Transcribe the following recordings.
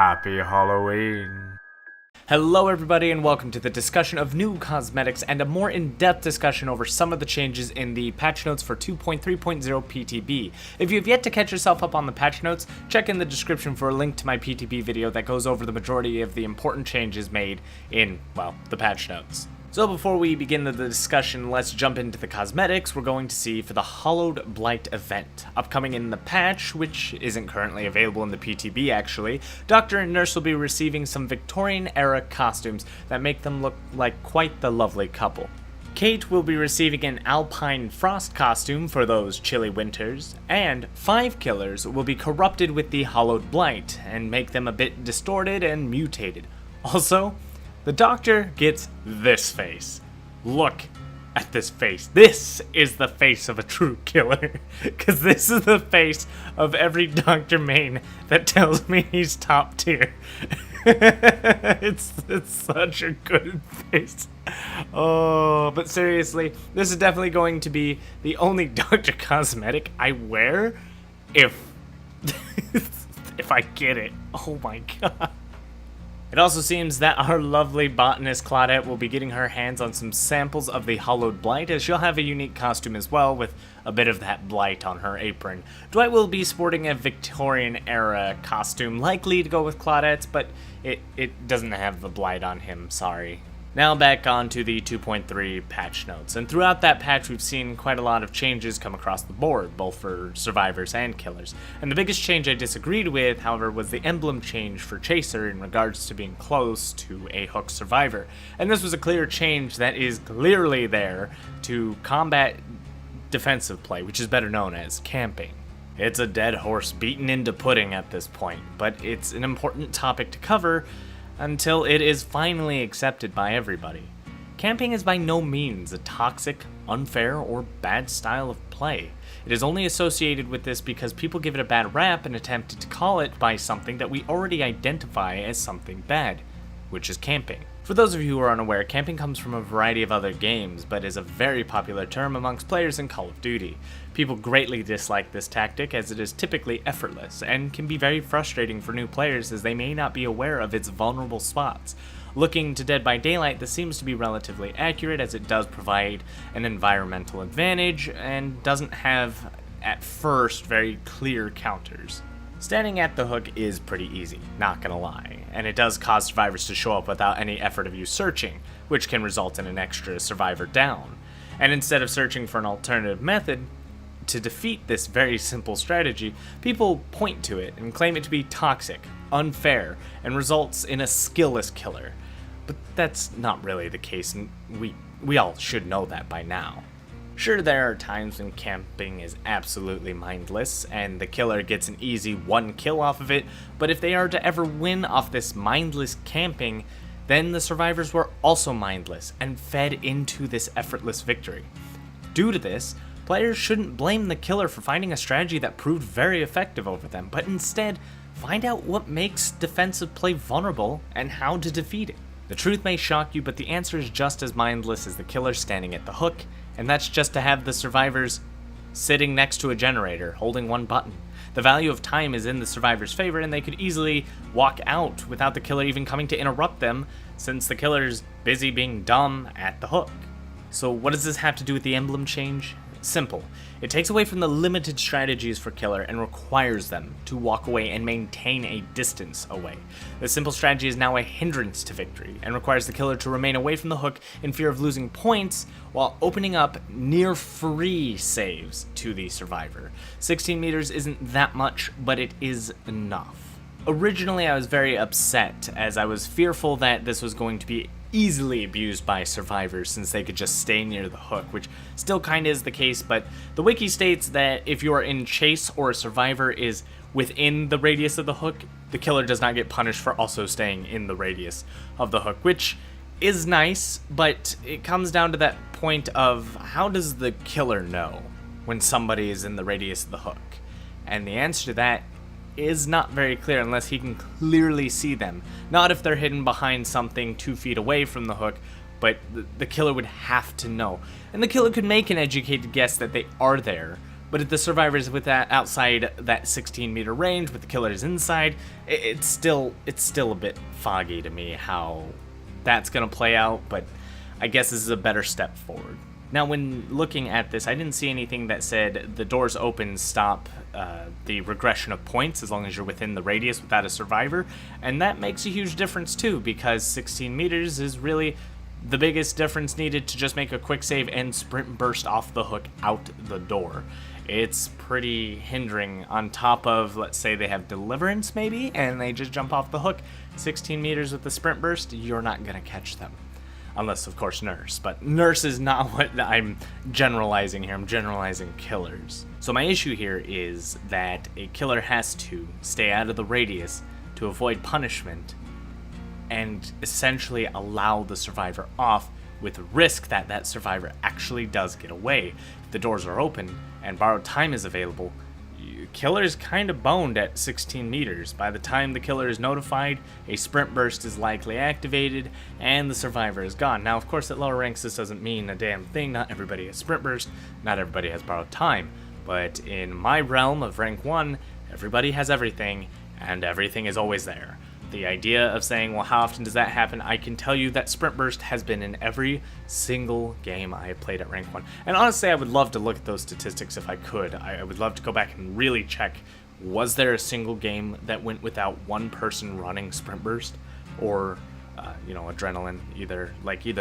Happy Halloween. Hello everybody and welcome to the discussion of new cosmetics and a more in-depth discussion over some of the changes in the patch notes for 2.3.0 PTB. If you have yet to catch yourself up on the patch notes, check in the description for a link to my PTB video that goes over the majority of the important changes made in, well, the patch notes. So before we begin the discussion, let's jump into the cosmetics we're going to see for the Hallowed Blight event. Upcoming in the patch, which isn't currently available in the PTB actually, Doctor and Nurse will be receiving some Victorian-era costumes that make them look like quite the lovely couple. Kate will be receiving an Alpine Frost costume for those chilly winters, and 5 killers will be corrupted with the Hallowed Blight and make them a bit distorted and mutated. Also, the Doctor gets this face. Look at this face. This is the face of a true killer. Because this is the face of every Doctor main that tells me he's top tier. It's such a good face. Oh, but seriously, this is definitely going to be the only Doctor cosmetic I wear if I get it. Oh my god. It also seems that our lovely botanist Claudette will be getting her hands on some samples of the Hallowed Blight, as she'll have a unique costume as well with a bit of that blight on her apron. Dwight will be sporting a Victorian-era costume, likely to go with Claudette's, but it doesn't have the blight on him, sorry. Now back on to the 2.3 patch notes, and throughout that patch we've seen quite a lot of changes come across the board, both for survivors and killers. And the biggest change I disagreed with, however, was the emblem change for Chaser in regards to being close to a hook survivor. And this was a clear change that is clearly there to combat defensive play, which is better known as camping. It's a dead horse beaten into pudding at this point, but it's an important topic to cover until it is finally accepted by everybody. Camping is by no means a toxic, unfair, or bad style of play. It is only associated with this because people give it a bad rap and attempt to call it by something that we already identify as something bad, which is camping. For those of you who are unaware, camping comes from a variety of other games, but is a very popular term amongst players in Call of Duty. People greatly dislike this tactic as it is typically effortless, and can be very frustrating for new players as they may not be aware of its vulnerable spots. Looking to Dead by Daylight, this seems to be relatively accurate as it does provide an environmental advantage, and doesn't have, at first, very clear counters. Standing at the hook is pretty easy, not gonna lie, and it does cause survivors to show up without any effort of you searching, which can result in an extra survivor down. And instead of searching for an alternative method to defeat this very simple strategy, people point to it and claim it to be toxic, unfair, and results in a skillless killer. But that's not really the case, and we all should know that by now. Sure, there are times when camping is absolutely mindless, and the killer gets an easy 1 kill off of it, but if they are to ever win off this mindless camping, then the survivors were also mindless, and fed into this effortless victory. Due to this, players shouldn't blame the killer for finding a strategy that proved very effective over them, but instead, find out what makes defensive play vulnerable, and how to defeat it. The truth may shock you, but the answer is just as mindless as the killer standing at the hook, and that's just to have the survivors sitting next to a generator, holding one button. The value of time is in the survivor's favor, and they could easily walk out without the killer even coming to interrupt them, since the killer's busy being dumb at the hook. So what does this have to do with the emblem change? Simple. It takes away from the limited strategies for killer and requires them to walk away and maintain a distance away. This simple strategy is now a hindrance to victory and requires the killer to remain away from the hook in fear of losing points while opening up near free saves to the survivor. 16 meters isn't that much, but it is enough. Originally, I was very upset as I was fearful that this was going to be easily abused by survivors since they could just stay near the hook, which still kinda is the case, but the wiki states that if you are in chase or a survivor is within the radius of the hook, the killer does not get punished for also staying in the radius of the hook, which is nice, but it comes down to that point of how does the killer know when somebody is in the radius of the hook? And the answer to that is not very clear unless he can clearly see them. Not if they're hidden behind something 2 feet away from the hook, but the killer would have to know. And the killer could make an educated guess that they are there, But if the survivors with that outside that 16-meter range, with the killers inside, it's still a bit foggy to me how that's gonna play out. But I guess this is a better step forward. Now, when looking at this, I didn't see anything that said the doors open stop the regression of points as long as you're within the radius without a survivor, and that makes a huge difference too, because 16 meters is really the biggest difference needed to just make a quick save and sprint burst off the hook out the door. It's pretty hindering. On top of, let's say they have deliverance maybe, and they just jump off the hook, 16 meters with the sprint burst, you're not gonna catch them. Unless, of course, nurse. But nurse is not what I'm generalizing here. I'm generalizing killers. So my issue here is that a killer has to stay out of the radius to avoid punishment and essentially allow the survivor off with risk that that survivor actually does get away. If the doors are open and borrowed time is available, killer's kind of boned at 16 meters. By the time the killer is notified, a sprint burst is likely activated, and the survivor is gone. Now, of course, at lower ranks, this doesn't mean a damn thing. Not everybody has sprint burst, not everybody has borrowed time. But in my realm of rank 1, everybody has everything, and everything is always there. The idea of saying, well, how often does that happen? I can tell you that sprint burst has been in every single game I have played at rank 1. And honestly, I would love to look at those statistics if I could. I would love to go back and really check, was there a single game that went without one person running sprint burst? Or, adrenaline, either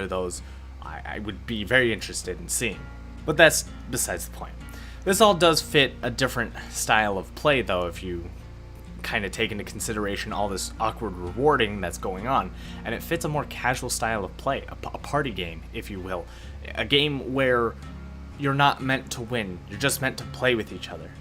of those, I would be very interested in seeing. But that's besides the point. This all does fit a different style of play, though, if you kind of take into consideration all this awkward rewarding that's going on, and it fits a more casual style of play, a party game, if you will, a game where you're not meant to win, you're just meant to play with each other,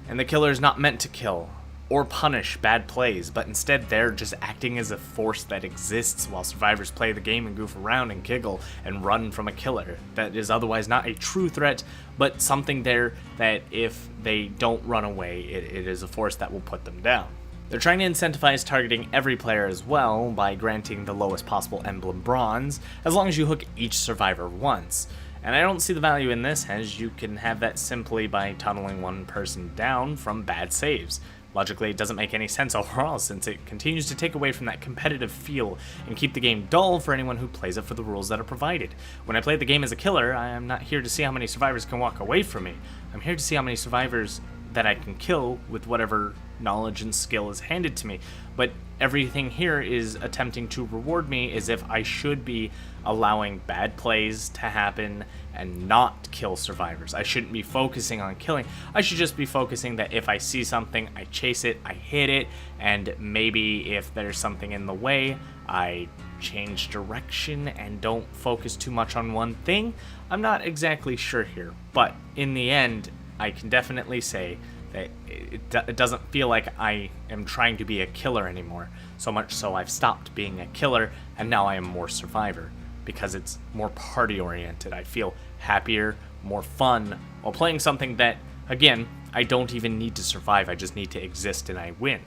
and the killer is not meant to kill or punish bad plays, but instead they're just acting as a force that exists while survivors play the game and goof around and giggle and run from a killer that is otherwise not a true threat, but something there that if they don't run away, it is a force that will put them down. They're trying to incentivize targeting every player as well by granting the lowest possible Emblem bronze, as long as you hook each survivor once. And I don't see the value in this, as you can have that simply by tunneling one person down from bad saves. Logically, it doesn't make any sense overall, since it continues to take away from that competitive feel and keep the game dull for anyone who plays it for the rules that are provided. When I play the game as a killer, I am not here to see how many survivors can walk away from me. I'm here to see how many survivors that I can kill with whatever knowledge and skill is handed to me. But everything here is attempting to reward me as if I should be allowing bad plays to happen and not kill survivors. I shouldn't be focusing on killing. I should just be focusing that if I see something, I chase it, I hit it, and maybe if there's something in the way, I change direction and don't focus too much on one thing. I'm not exactly sure here, but in the end, I can definitely say that it doesn't feel like I am trying to be a killer anymore. So much so I've stopped being a killer, and now I am more survivor, because it's more party oriented. I feel happier, more fun, while playing something that, again, I don't even need to survive, I just need to exist and I win.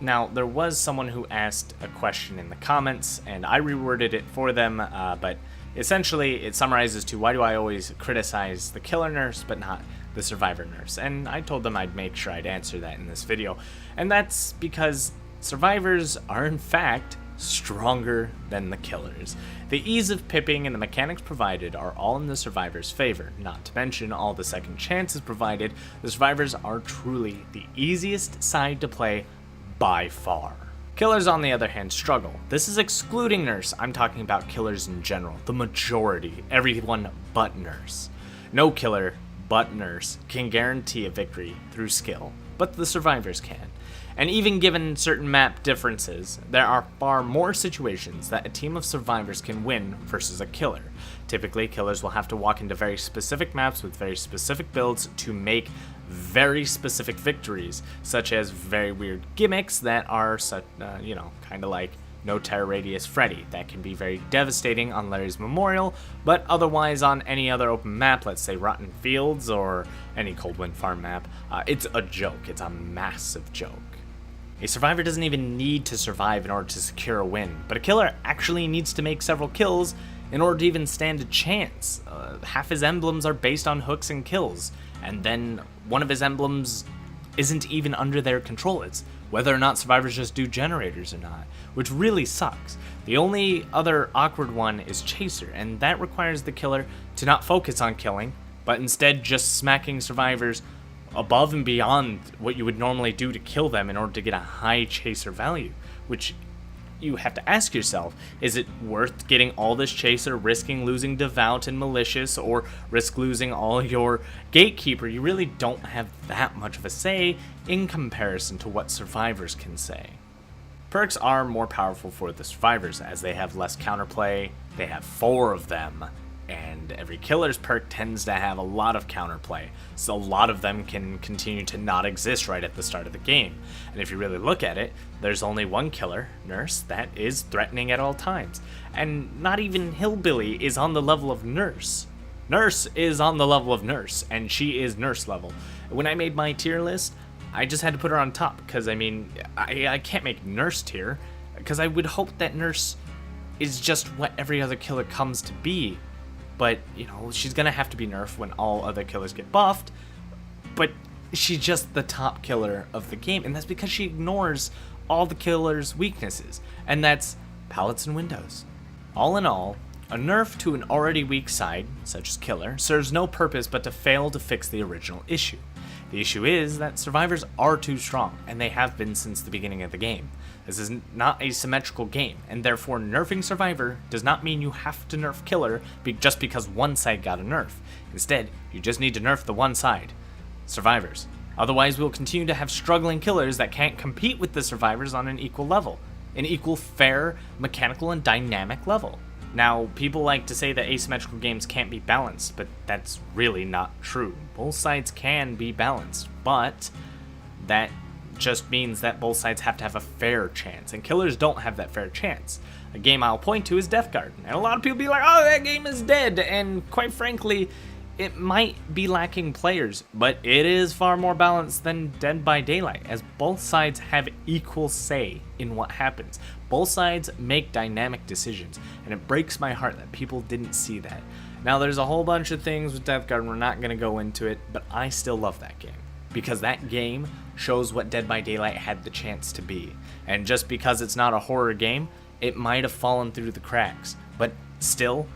Now, there was someone who asked a question in the comments, and I reworded it for them, but essentially it summarizes to, why do I always criticize the killer nurse but not the survivor nurse? And I told them I'd make sure I'd answer that in this video. And that's because survivors are in fact stronger than the killers. The ease of pipping and the mechanics provided are all in the survivor's favor, not to mention all the second chances provided. The survivors are truly the easiest side to play by far. Killers, on the other hand, struggle. This is excluding nurse. I'm talking about killers in general, the majority, everyone but nurse. No killer but nurse can guarantee a victory through skill, but the survivors can. And even given certain map differences, there are far more situations that a team of survivors can win versus a killer. Typically, killers will have to walk into very specific maps with very specific builds to make very specific victories, such as very weird gimmicks that are, kind of like No Terror Radius Freddy. That can be very devastating on Larry's Memorial, but otherwise on any other open map, let's say Rotten Fields or any Cold Wind Farm map, it's a joke. It's a massive joke. A survivor doesn't even need to survive in order to secure a win, but a killer actually needs to make several kills in order to even stand a chance. Half his emblems are based on hooks and kills, and then one of his emblems isn't even under their control. It's whether or not survivors just do generators or not, which really sucks. The only other awkward one is Chaser, and that requires the killer to not focus on killing, but instead just smacking survivors above and beyond what you would normally do to kill them in order to get a high Chaser value, which you have to ask yourself, is it worth getting all this Chaser, risking losing Devout and Malicious, or risk losing all your Gatekeeper? You really don't have that much of a say in comparison to what survivors can say. Perks are more powerful for the survivors, as they have less counterplay, they have 4 of them, and every killer's perk tends to have a lot of counterplay, so a lot of them can continue to not exist right at the start of the game. And if you really look at it, there's only one killer, Nurse, that is threatening at all times. And not even Hillbilly is on the level of Nurse. Nurse is on the level of Nurse, and she is Nurse level. When I made my tier list, I just had to put her on top, because I can't make Nurse tier, because I would hope that Nurse is just what every other killer comes to be. But, she's gonna have to be nerfed when all other killers get buffed. But she's just the top killer of the game, and that's because she ignores all the killer's weaknesses, and that's pallets and windows. All in all, a nerf to an already weak side, such as killer, serves no purpose but to fail to fix the original issue. The issue is that survivors are too strong, and they have been since the beginning of the game. This is not a symmetrical game, and therefore nerfing survivor does not mean you have to nerf killer just because one side got a nerf. Instead, you just need to nerf the one side, survivors. Otherwise, we'll continue to have struggling killers that can't compete with the survivors on an equal level, an equal, fair, mechanical, and dynamic level. Now, people like to say that asymmetrical games can't be balanced, but that's really not true. Both sides can be balanced, but that just means that both sides have to have a fair chance, and killers don't have that fair chance. A game I'll point to is Death Garden, and a lot of people be like, oh, that game is dead, and quite frankly, it might be lacking players, but it is far more balanced than Dead by Daylight, as both sides have equal say in what happens. Both sides make dynamic decisions, and it breaks my heart that people didn't see that. Now, there's a whole bunch of things with Death Garden, we're not going to go into it, but I still love that game, because that game shows what Dead by Daylight had the chance to be. And just because it's not a horror game, it might have fallen through the cracks. But still,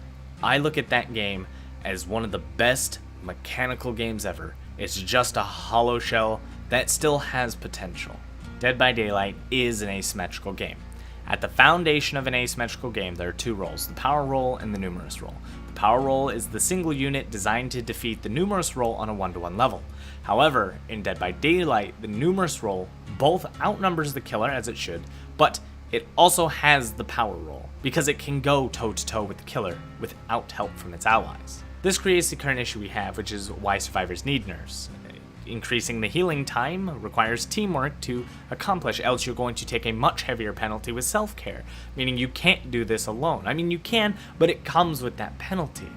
I look at that game as one of the best mechanical games ever. It's just a hollow shell that still has potential. Dead by Daylight is an asymmetrical game. At the foundation of an asymmetrical game, there are 2 roles, the power role and the numerous role. The power role is the single unit designed to defeat the numerous role on a 1-to-1 level. However, in Dead by Daylight, the numerous role both outnumbers the killer, as it should, but it also has the power role, because it can go toe-to-toe with the killer without help from its allies. This creates the current issue we have, which is why survivors need nerfs. Increasing the healing time requires teamwork to accomplish, else you're going to take a much heavier penalty with self-care, meaning you can't do this alone. I mean, you can, but it comes with that penalty.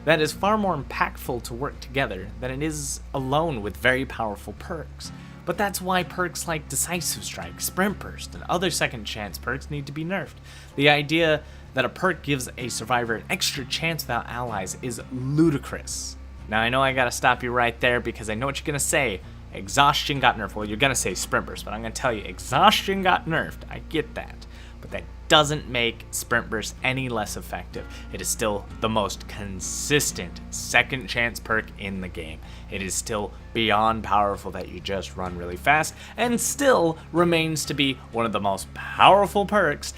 That is far more impactful to work together than it is alone with very powerful perks. But that's why perks like Decisive Strike, Sprint Burst, and other second chance perks need to be nerfed. The idea that a perk gives a survivor an extra chance without allies is ludicrous. Now, I know I gotta stop you right there because I know what you're gonna say. Exhaustion got nerfed. Well, you're gonna say Sprint Burst, but I'm gonna tell you, Exhaustion got nerfed. I get that. But that doesn't make Sprint Burst any less effective. It is still the most consistent second chance perk in the game. It is still beyond powerful that you just run really fast, and still remains to be one of the most powerful perks,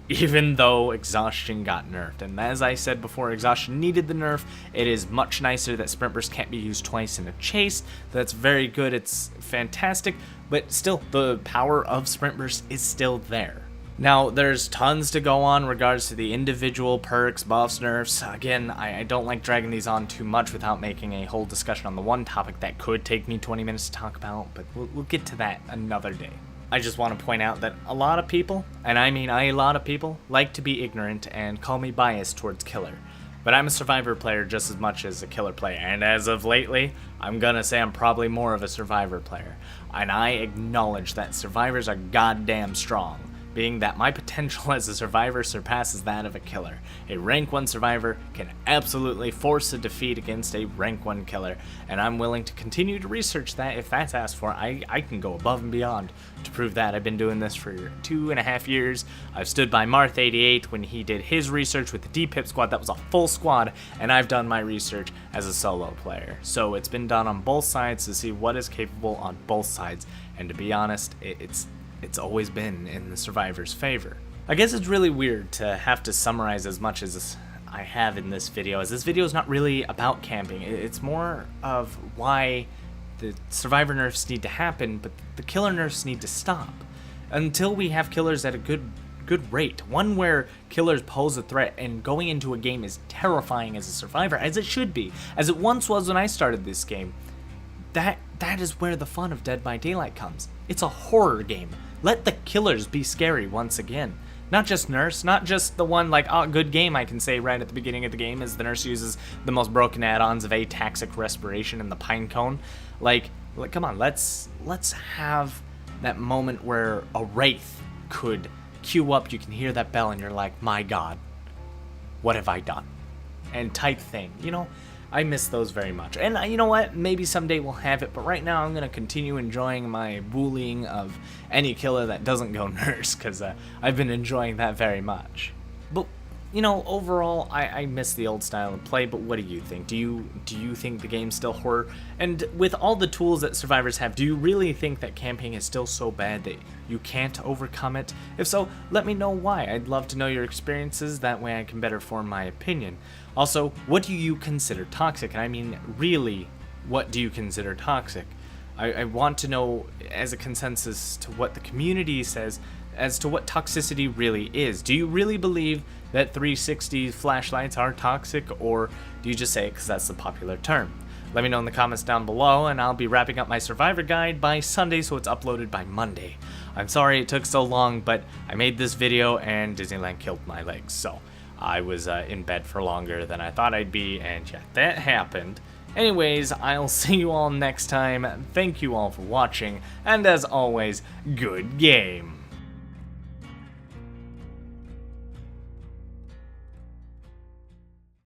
even though Exhaustion got nerfed. And as I said before, Exhaustion needed the nerf. It is much nicer that Sprint Burst can't be used twice in a chase. That's very good, it's fantastic, but still, the power of Sprint Burst is still there. Now, there's tons to go on in regards to the individual perks, buffs, nerfs. Again, I don't like dragging these on too much without making a whole discussion on the one topic that could take me 20 minutes to talk about, but we'll get to that another day. I just want to point out that a lot of people, and I mean a lot of people, like to be ignorant and call me biased towards killer. But I'm a survivor player just as much as a killer player, and as of lately, I'm gonna say I'm probably more of a survivor player. And I acknowledge that survivors are goddamn strong. being that my potential as a survivor surpasses that of a killer. A rank 1 survivor can absolutely force a defeat against a rank 1 killer, and I'm willing to continue to research that if that's asked for. I can go above and beyond to prove that. I've been doing this for 2.5 years. I've stood by Marth88 when he did his research with the D-Pip squad. That was a full squad, and I've done my research as a solo player. So it's been done on both sides to see what is capable on both sides, and to be honest, it's always been in the survivor's favor. I guess it's really weird to have to summarize as much as I have in this video, as this video is not really about camping. It's more of why the survivor nerfs need to happen, but the killer nerfs need to stop. Until we have killers at a good rate, one where killers pose a threat and going into a game is terrifying as a survivor, as it should be, as it once was when I started this game. That is where the fun of Dead by Daylight comes. It's a horror game. Let the killers be scary once again. Not just nurse, not just the one like, oh, good game I can say right at the beginning of the game as the nurse uses the most broken add-ons of ataxic respiration and the pine cone. Like come on, let's have that moment where a wraith could queue up, you can hear that bell and you're like, my god, what have I done? And type thing, you know? I miss those very much. And you know what? Maybe someday we'll have it, but right now I'm going to continue enjoying my bullying of any killer that doesn't go nurse, because I've been enjoying that very much. But, you know, overall, I miss the old style of play, but what do you think? Do you think the game's still horror? And with all the tools that survivors have, do you really think that camping is still so bad that you can't overcome it? If so, let me know why. I'd love to know your experiences, that way I can better form my opinion. Also, what do you consider toxic? And I mean, really, what do you consider toxic? I want to know, as a consensus, to what the community says as to what toxicity really is. Do you really believe that 360 flashlights are toxic, or do you just say it because that's the popular term? Let me know in the comments down below, and I'll be wrapping up my Survivor guide by Sunday, so it's uploaded by Monday. I'm sorry it took so long, but I made this video and Disneyland killed my legs, so I was in bed for longer than I thought I'd be, and yeah, that happened. Anyways, I'll see you all next time. Thank you all for watching, and as always, good game.